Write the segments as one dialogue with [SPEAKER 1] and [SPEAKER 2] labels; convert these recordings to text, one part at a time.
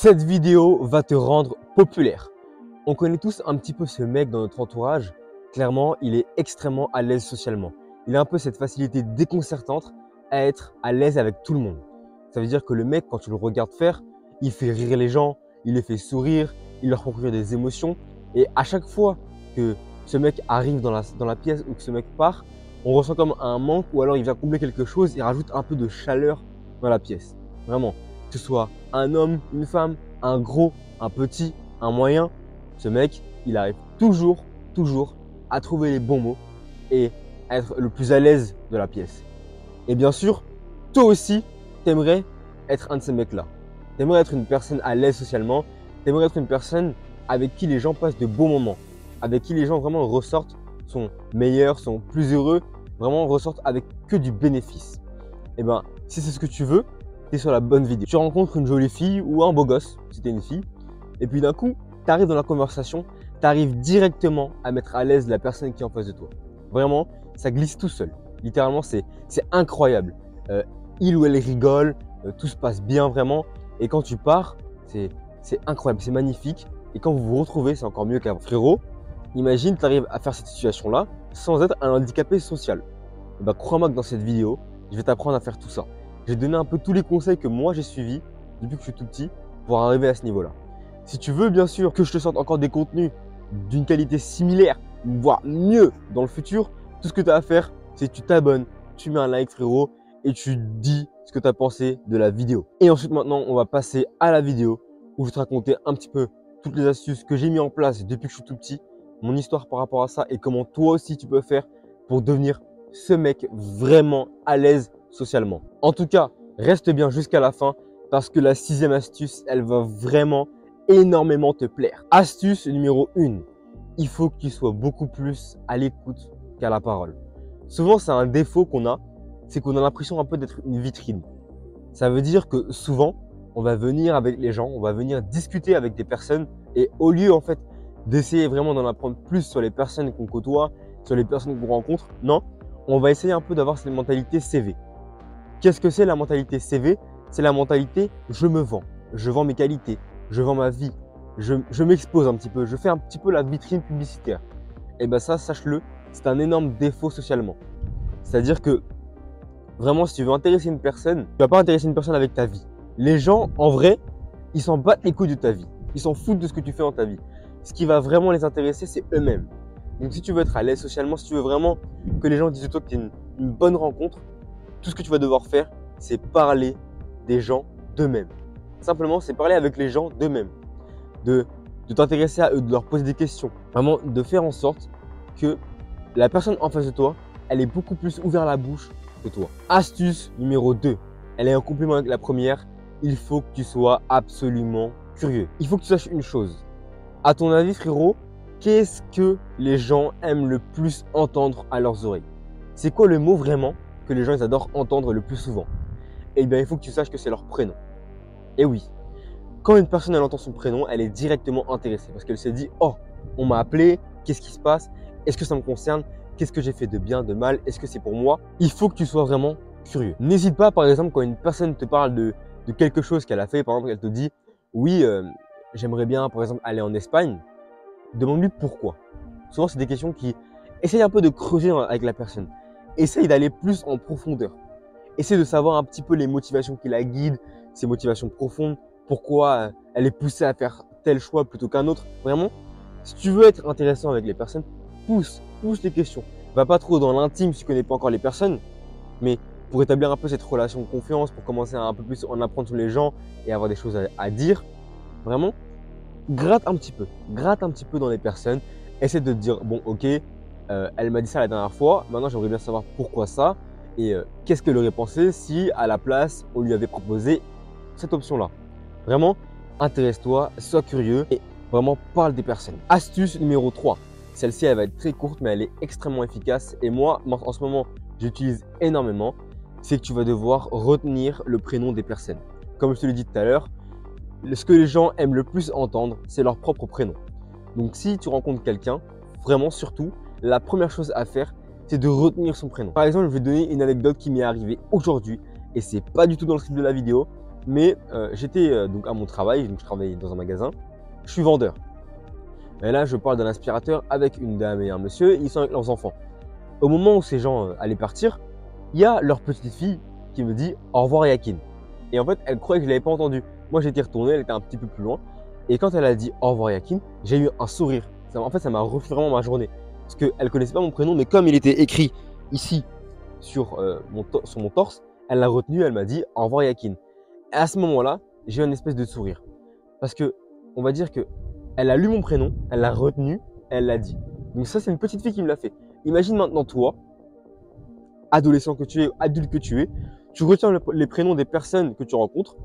[SPEAKER 1] Cette vidéo va te rendre populaire. On connaît tous un petit peu ce mec dans notre entourage. Clairement, il est extrêmement à l'aise socialement. Il a un peu cette facilité déconcertante à être à l'aise avec tout le monde. Ça veut dire que le mec, quand tu le regardes faire, il fait rire les gens, il les fait sourire, il leur procure des émotions. Et à chaque fois que ce mec arrive dans la pièce ou que ce mec part, on ressent comme un manque ou alors il vient combler quelque chose et rajoute un peu de chaleur dans la pièce. Vraiment, que ce soit un homme, une femme, un gros, un petit, un moyen, ce mec, il arrive toujours à trouver les bons mots et à être le plus à l'aise de la pièce. Et bien sûr, toi aussi, t'aimerais être un de ces mecs-là. T'aimerais être une personne à l'aise socialement, t'aimerais être une personne avec qui les gens passent de beaux moments, avec qui les gens vraiment ressortent, sont meilleurs, sont plus heureux, vraiment ressortent avec que du bénéfice. Et ben, si c'est ce que tu veux, tu es sur la bonne vidéo. Tu rencontres une jolie fille ou un beau gosse, si t'es une fille, et puis d'un coup, tu arrives dans la conversation, tu arrives directement à mettre à l'aise la personne qui est en face de toi. Vraiment, ça glisse tout seul. Littéralement, c'est incroyable. Il ou elle rigole, tout se passe bien vraiment. Et quand tu pars, c'est incroyable, c'est magnifique. Et quand vous vous retrouvez, c'est encore mieux qu'avant. Frérot, imagine, tu arrives à faire cette situation-là sans être un handicapé social. Et bah, crois-moi que dans cette vidéo, je vais t'apprendre à faire tout ça. Je vais te donner un peu tous les conseils que moi j'ai suivis depuis que je suis tout petit pour arriver à ce niveau-là. Si tu veux bien sûr que je te sorte encore des contenus d'une qualité similaire, voire mieux dans le futur, tout ce que tu as à faire, c'est que tu t'abonnes, tu mets un like frérot et tu dis ce que tu as pensé de la vidéo. Et ensuite maintenant, on va passer à la vidéo où je vais te raconter un petit peu toutes les astuces que j'ai mis en place depuis que je suis tout petit, mon histoire par rapport à ça et comment toi aussi tu peux faire pour devenir ce mec vraiment à l'aise socialement. En tout cas, reste bien jusqu'à la fin parce que la 6e astuce, elle va vraiment énormément te plaire. Astuce numéro 1, il faut que tu sois beaucoup plus à l'écoute qu'à la parole. Souvent, c'est un défaut qu'on a, c'est qu'on a l'impression un peu d'être une vitrine. Ça veut dire que souvent, on va venir avec les gens, on va venir discuter avec des personnes et au lieu en fait d'essayer vraiment d'en apprendre plus sur les personnes qu'on côtoie, sur les personnes qu'on rencontre, non, on va essayer un peu d'avoir cette mentalité CV. Qu'est-ce que c'est la mentalité CV? C'est la mentalité je me vends, je vends mes qualités, je vends ma vie, je m'expose un petit peu, je fais un petit peu la vitrine publicitaire. Et bien ça, sache-le, c'est un énorme défaut socialement. C'est-à-dire que vraiment, si tu veux intéresser une personne, tu vas pas intéresser une personne avec ta vie. Les gens, en vrai, ils s'en battent les couilles de ta vie. Ils s'en foutent de ce que tu fais dans ta vie. Ce qui va vraiment les intéresser, c'est eux-mêmes. Donc si tu veux être à l'aise socialement, si tu veux vraiment que les gens disent de toi que tu es une bonne rencontre, tout ce que tu vas devoir faire, c'est parler des gens d'eux-mêmes. Simplement, c'est parler avec les gens d'eux-mêmes. De t'intéresser à eux, de leur poser des questions. Vraiment, de faire en sorte que la personne en face de toi, elle est beaucoup plus ouverte la bouche que toi. Astuce numéro 2. Elle est en complément avec la première. Il faut que tu sois absolument curieux. Il faut que tu saches une chose. À ton avis, frérot, qu'est-ce que les gens aiment le plus entendre à leurs oreilles? C'est quoi le mot vraiment que les gens ils adorent entendre le plus souvent? Eh bien, il faut que tu saches que c'est leur prénom. Et oui, quand une personne elle entend son prénom, elle est directement intéressée parce qu'elle se dit « Oh, on m'a appelé, qu'est-ce qui se passe? Est-ce que ça me concerne? Qu'est-ce que j'ai fait de bien, de mal? Est-ce que c'est pour moi ?» Il faut que tu sois vraiment curieux. N'hésite pas, par exemple, quand une personne te parle de quelque chose qu'elle a fait, par exemple, elle te dit « Oui, j'aimerais bien, par exemple, aller en Espagne. » Demande-lui pourquoi. Souvent, c'est des questions qui essayent un peu de creuser avec la personne. Essaye d'aller plus en profondeur. Essaye de savoir un petit peu les motivations qui la guident, ses motivations profondes, pourquoi elle est poussée à faire tel choix plutôt qu'un autre. Vraiment, si tu veux être intéressant avec les personnes, pousse les questions. Va pas trop dans l'intime si tu connais pas encore les personnes, mais pour établir un peu cette relation de confiance, pour commencer à un peu plus en apprendre sur les gens et avoir des choses à dire, vraiment, gratte un petit peu dans les personnes. Essaie de te dire, bon ok, elle m'a dit ça la dernière fois, maintenant j'aimerais bien savoir pourquoi ça et qu'est-ce qu'elle aurait pensé si à la place on lui avait proposé cette option-là. Vraiment, intéresse-toi, sois curieux et vraiment parle des personnes. Astuce numéro 3. Celle-ci, elle va être très courte, mais elle est extrêmement efficace. Et moi, en ce moment, j'utilise énormément. C'est que tu vas devoir retenir le prénom des personnes. Comme je te l'ai dit tout à l'heure, ce que les gens aiment le plus entendre, c'est leur propre prénom. Donc, si tu rencontres quelqu'un, vraiment surtout, la première chose à faire, c'est de retenir son prénom. Par exemple, je vais te donner une anecdote qui m'est arrivée aujourd'hui et c'est pas du tout dans le script de la vidéo. Mais j'étais donc à mon travail, donc je travaillais dans un magasin, je suis vendeur. Et là, je parle d'un aspirateur avec une dame et un monsieur, ils sont avec leurs enfants. Au moment où ces gens allaient partir, il y a leur petite fille qui me dit au revoir Yakin. Et en fait, elle croyait que je ne l'avais pas entendu. Moi, j'étais retourné, elle était un petit peu plus loin. Et quand elle a dit au revoir Yakin, j'ai eu un sourire. En fait, ça m'a refait vraiment ma journée. Parce qu'elle ne connaissait pas mon prénom, mais comme il était écrit ici sur mon torse, elle l'a retenu, elle m'a dit au revoir Yakin. Et à ce moment-là, j'ai eu une espèce de sourire. Parce que, on va dire que elle a lu mon prénom, elle l'a retenu, elle l'a dit. Donc ça, c'est une petite fille qui me l'a fait. Imagine maintenant toi, adolescent que tu es, adulte que tu es, tu retiens les prénoms des personnes que tu rencontres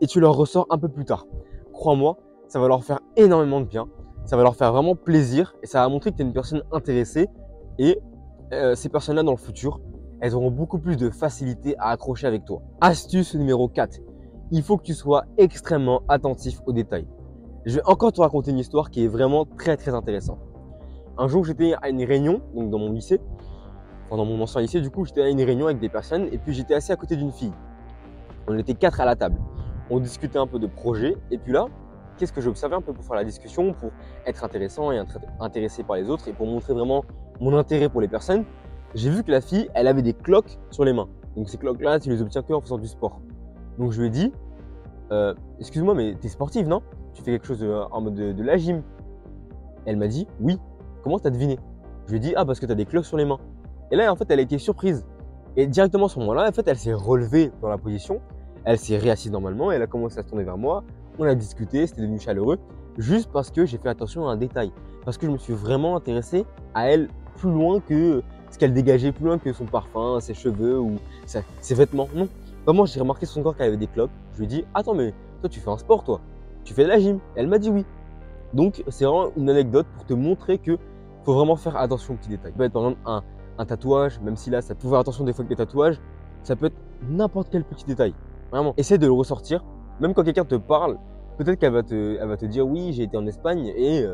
[SPEAKER 1] et tu leur ressors un peu plus tard. Crois-moi, ça va leur faire énormément de bien, ça va leur faire vraiment plaisir et ça va montrer que tu es une personne intéressée et ces personnes-là dans le futur, elles auront beaucoup plus de facilité à accrocher avec toi. Astuce numéro 4, il faut que tu sois extrêmement attentif aux détails. Je vais encore te raconter une histoire qui est vraiment très très intéressante. Un jour, j'étais à une réunion, donc dans mon lycée, enfin dans mon ancien lycée, du coup, j'étais à une réunion avec des personnes et puis j'étais assis à côté d'une fille. On était 4 à la table. On discutait un peu de projets et puis là, qu'est-ce que j'observais un peu pour faire la discussion, pour être intéressant et intéressé par les autres et pour montrer vraiment mon intérêt pour les personnes. J'ai vu que la fille, elle avait des cloques sur les mains. Donc ces cloques-là, tu les obtiens que en faisant du sport. Donc je lui ai dit, excuse-moi, mais t'es sportive, non? Tu fais quelque chose en mode de la gym? Elle m'a dit, oui. Comment t'as deviné? Je lui ai dit, ah, parce que t'as des cloques sur les mains. Et là, en fait, elle a été surprise. Et directement à ce moment-là, en fait, elle s'est relevée dans la position. Elle s'est réassise normalement. Elle a commencé à se tourner vers moi. On a discuté, c'était devenu chaleureux. Juste parce que j'ai fait attention à un détail. Parce que je me suis vraiment intéressé à elle plus loin que ce qu'elle dégageait, plus loin que son parfum, ses cheveux ou ses vêtements. Non. Vraiment, j'ai remarqué sur son corps qu'elle avait des cloques. Je lui ai dit, attends, mais toi, tu fais un sport, toi? Tu fais de la gym? Elle m'a dit oui. Donc, c'est vraiment une anecdote pour te montrer que faut vraiment faire attention aux petits détails. Ça peut être par exemple un tatouage, même si là, ça peut faire attention des fois avec les tatouages, ça peut être n'importe quel petit détail. Vraiment, essaie de le ressortir. Même quand quelqu'un te parle, peut-être qu'elle va te dire oui, j'ai été en Espagne et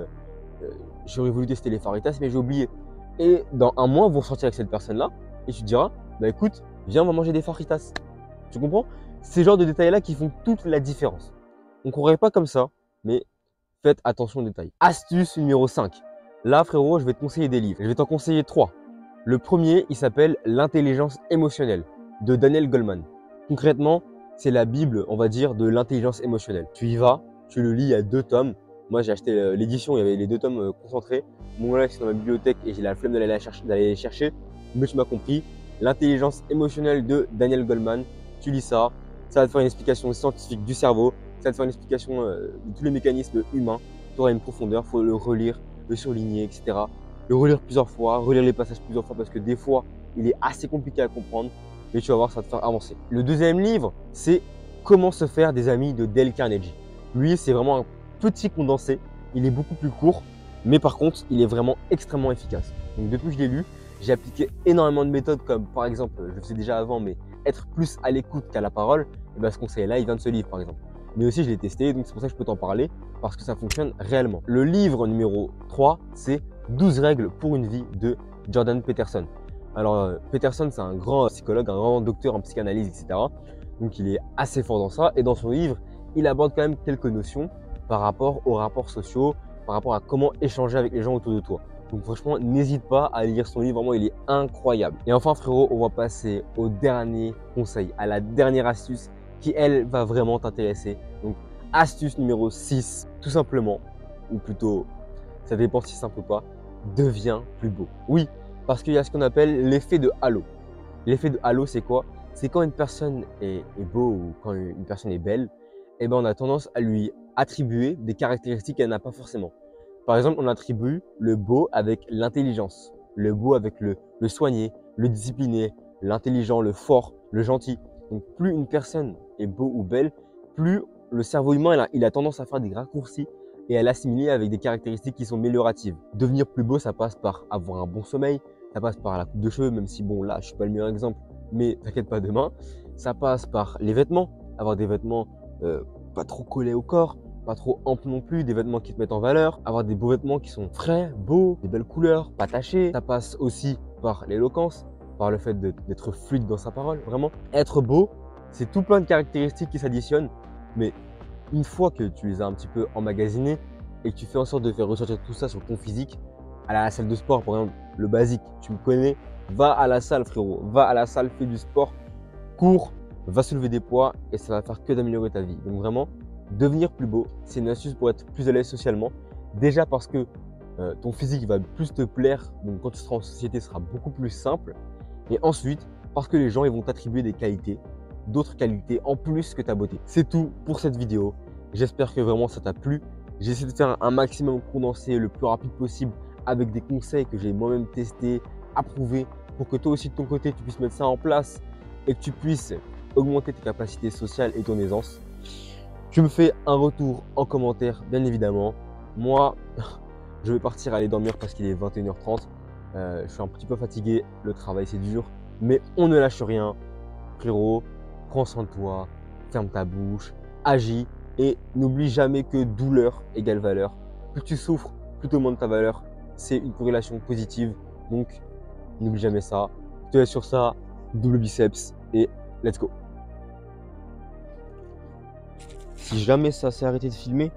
[SPEAKER 1] j'aurais voulu tester les faritas, mais j'ai oublié. Et dans un mois, vous ressortirez avec cette personne-là et tu te diras, bah écoute, viens, on va manger des faritas. Tu comprends? Ces genres de détails-là qui font toute la différence. On ne courrait pas comme ça, mais faites attention aux détails. Astuce numéro 5. Là, frérot, je vais te conseiller des livres. Je vais t'en conseiller 3. Le premier, il s'appelle L'intelligence émotionnelle de Daniel Goleman. Concrètement, c'est la Bible, on va dire, de l'intelligence émotionnelle. Tu y vas, tu le lis, il y a 2 tomes. Moi, j'ai acheté l'édition, il y avait les 2 tomes concentrés. Mon là, c'est dans ma bibliothèque et j'ai la flemme d'aller les chercher. Mais tu m'as compris. L'intelligence émotionnelle de Daniel Goleman. Tu lis ça, ça va te faire une explication scientifique du cerveau. Ça va te faire une explication de tous les mécanismes humains. Tu auras une profondeur, il faut le relire, le surligner, etc. Le relire plusieurs fois, relire les passages plusieurs fois parce que des fois, il est assez compliqué à comprendre. Mais tu vas voir, ça va te faire avancer. Le deuxième livre, c'est Comment se faire des amis de Dale Carnegie. Lui, c'est vraiment un petit condensé. Il est beaucoup plus court, mais par contre, il est vraiment extrêmement efficace. Donc depuis que je l'ai lu, j'ai appliqué énormément de méthodes comme par exemple, je le faisais déjà avant, mais être plus à l'écoute qu'à la parole. Et bien ce conseil-là, il vient de ce livre par exemple. Mais aussi, je l'ai testé, donc c'est pour ça que je peux t'en parler, parce que ça fonctionne réellement. Le livre numéro 3, c'est 12 règles pour une vie de Jordan Peterson. Alors, Peterson, c'est un grand psychologue, un grand docteur en psychanalyse, etc. Donc, il est assez fort dans ça. Et dans son livre, il aborde quand même quelques notions par rapport aux rapports sociaux, par rapport à comment échanger avec les gens autour de toi. Donc, franchement, n'hésite pas à lire son livre. Vraiment, il est incroyable. Et enfin, frérot, on va passer au dernier conseil, à la dernière astuce qui, elle, va vraiment t'intéresser. Donc, astuce numéro 6, tout simplement, ou plutôt, ça dépend si c'est simple ou pas, deviens plus beau. Oui, parce qu'il y a ce qu'on appelle l'effet de halo. L'effet de halo, c'est quoi? C'est quand une personne est beau ou quand une personne est belle, eh ben, on a tendance à lui attribuer des caractéristiques qu'elle n'a pas forcément. Par exemple, on attribue le beau avec l'intelligence, le beau avec le soigné, le discipliné, l'intelligent, le fort, le gentil. Donc, plus une personne est beau ou belle, plus le cerveau humain il a tendance à faire des raccourcis et à l'assimiler avec des caractéristiques qui sont amélioratives. Devenir plus beau, ça passe par avoir un bon sommeil, ça passe par la coupe de cheveux, même si bon là, je suis pas le meilleur exemple, mais t'inquiète pas demain. Ça passe par les vêtements, avoir des vêtements pas trop collés au corps, pas trop amples non plus, des vêtements qui te mettent en valeur, avoir des beaux vêtements qui sont frais, beaux, des belles couleurs, pas tachés. Ça passe aussi par l'éloquence, par le fait d'être fluide dans sa parole, vraiment. Être beau, C'est tout plein de caractéristiques qui s'additionnent, mais une fois que tu les as un petit peu emmagasinés et que tu fais en sorte de faire ressortir tout ça sur ton physique, à la salle de sport, par exemple, le basique, tu me connais, va à la salle frérot, va à la salle, fais du sport, cours, va soulever des poids et ça va faire que d'améliorer ta vie. Donc vraiment, devenir plus beau, c'est une astuce pour être plus à l'aise socialement. Déjà parce que ton physique va plus te plaire, donc quand tu seras en société, ce sera beaucoup plus simple. Et ensuite, parce que les gens ils vont t'attribuer des qualités, d'autres qualités en plus que ta beauté. C'est tout pour cette vidéo. J'espère que vraiment ça t'a plu. J'ai essayé de faire un maximum condensé le plus rapide possible avec des conseils que j'ai moi-même testés, approuvés, pour que toi aussi de ton côté tu puisses mettre ça en place et que tu puisses augmenter tes capacités sociales et ton aisance. Tu me fais un retour en commentaire, bien évidemment. Moi, je vais partir aller dormir parce qu'il est 21h30. Je suis un petit peu fatigué, le travail c'est dur, mais on ne lâche rien. Frérot, prends soin de toi, ferme ta bouche, agis et n'oublie jamais que douleur égale valeur. Plus tu souffres, plus tu augmentes ta valeur. C'est une corrélation positive, donc n'oublie jamais ça. Je te laisse sur ça, double biceps et let's go. Si jamais ça s'est arrêté de filmer,